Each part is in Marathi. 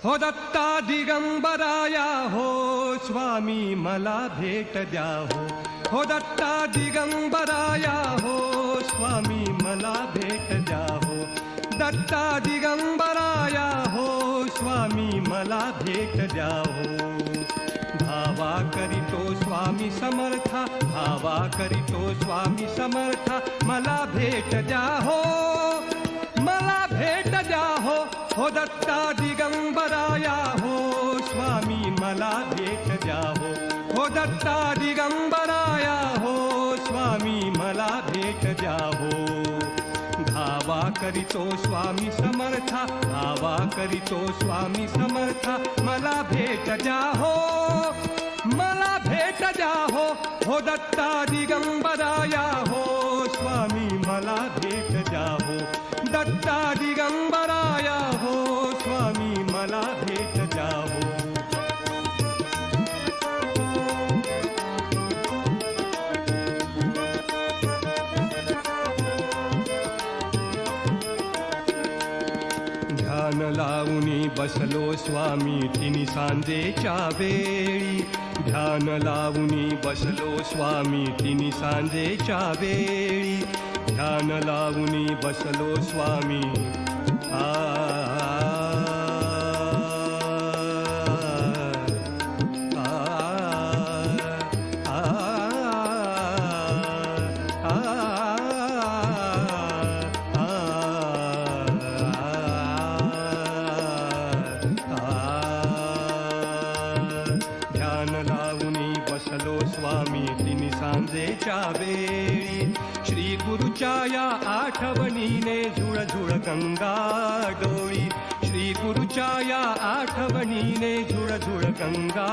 हो दत्ता दिगंबराया हो स्वामी मला भेट द्या हो दत्ता दिगंबराया हो स्वामी मला भेट द्या हो दत्ता दिगंबराया हो स्वामी मला भेट द्या हो भावा करीतो स्वामी समर्था भावा करीतो स्वामी समर्था मला भेट द्या हो मला भेट द्या हो दत्ता दिगंबराया हो स्वामी मला भेट द्या हो दत्ता दिगंबराया हो स्वामी मला भेट द्या हो धावा करीतो स्वामी समर्था धावा करीतो स्वामी समर्था मला भेट द्या हो मला भेट द्या हो दत्ता दिगंबराया हो स्वामी मला भेट द्या हो दत्ता दिगंबराया हो स्वामी मला भेट द्या हो ध्यान लावूनी बसलो स्वामी तिनी सांजेच्या वेळी ध्यान लावूनी बसलो स्वामी तिनी सांजेच्या वेळी ध्यान लावूनी बसलो स्वामी ध्यान लावूनी बसलो स्वामी तिनी सांजेच्या वेळी श्री गुरुच्या या आठवणीने झुळझुळ गंगा डोळी श्री गुरुच्या या आठवणीने झुळझुळ गंगा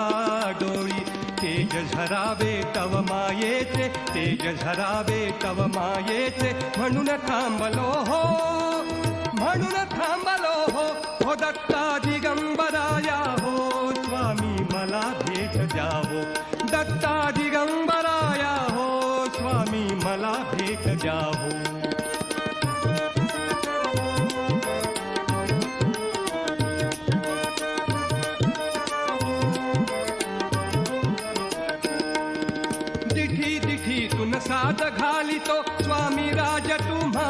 डोळी तेज झरावे तव मायेचे तेज झरावे तव मायेचे म्हणून थांबलो हो म्हणून थांबलो हो दत्ता दिगंबराया हो स्वामी मला भेट द्या हो दत्ता दिगंबराया हो स्वामी मला भेट द्या हो दिठी दिठीतून साद घालितो स्वामी राज तुम्हा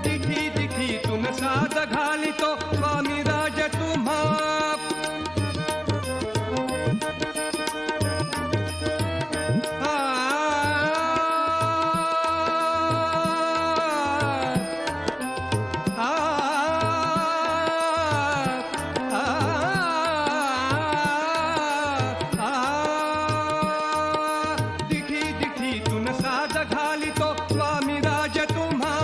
दिठी दिठीतून साद घालितो स्वामी राज तुम्हा घालितो स्वामी राज तुम्हा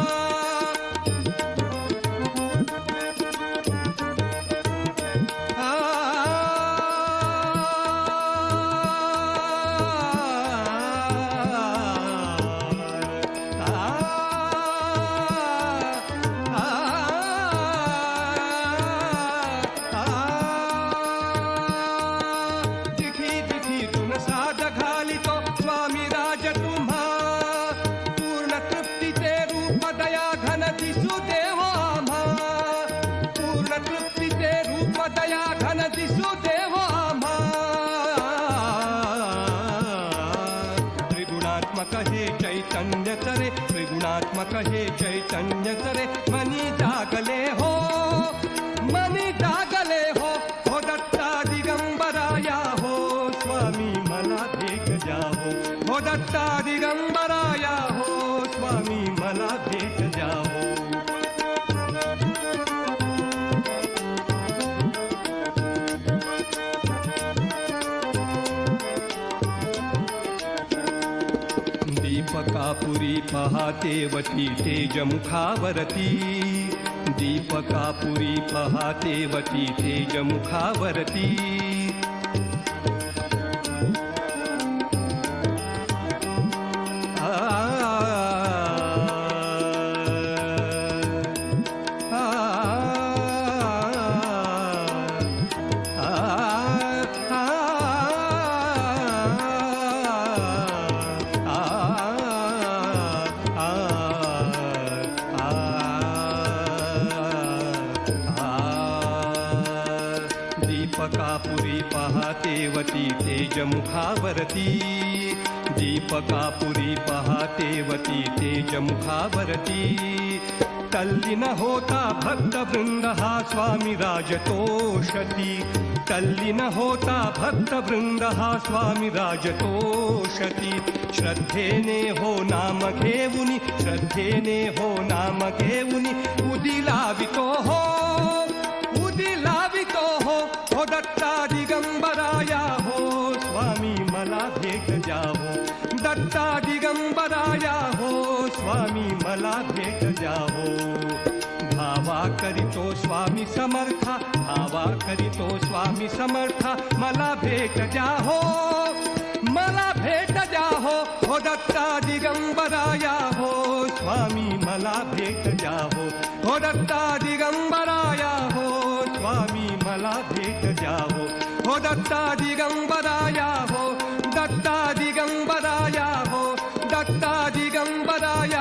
दिठी दिठीतून साध घालितो स्वामी राज तुम्हा पूर्ण तृप्तीचे रूप दया घन दिसू देव आम्हा पूर्ण तृप्तीचे रूप दया घन दिसू देव आम्हा त्रिगुणात्मक हे चैतन्य तरे त्रिगुणात्मक हे चैतन्य तरे मनी जागले हो मनी जागले हो दत्ता दिगंबराया हो स्वामी मला भेट द्या हो दत्ता दिगंबराया हो स्वामी मला भेट द्या हो दीपकापुरी पहातेवती तेजमुखावरती दीपकापुरी पहातेवती तेजमुखावरती दीपकापुरी पहातेवती तेजमुखावरती दीपकापुरी पहातेवती तेजमुखावरती तल्लीन होता भक्तवृंद हा स्वामी राजतोषती तल्लीन होता भक्तवृंद हा स्वामी राजतोषती श्रद्धेने हो नाम घेऊनी श्रद्धेने हो नाम घेऊनी उदी लावितो हो हो दत्ता दिगंबराया हो स्वामी मला भेट जावो दत्ता दिगंबराया हो स्वामी मला भेट जावो भावा करीतो स्वामी समर्था भावा करीतो स्वामी समर्था मला भेट जाहो हो दत्ता दिगंबराया हो स्वामी मला भेट जाहो हो दत्ता दिगंबराया हो स्वामी मला भेट जाहो हो दत्ता दिगंबराया हो दत्ता दिगंबराया हो दत्ता दिगंबराया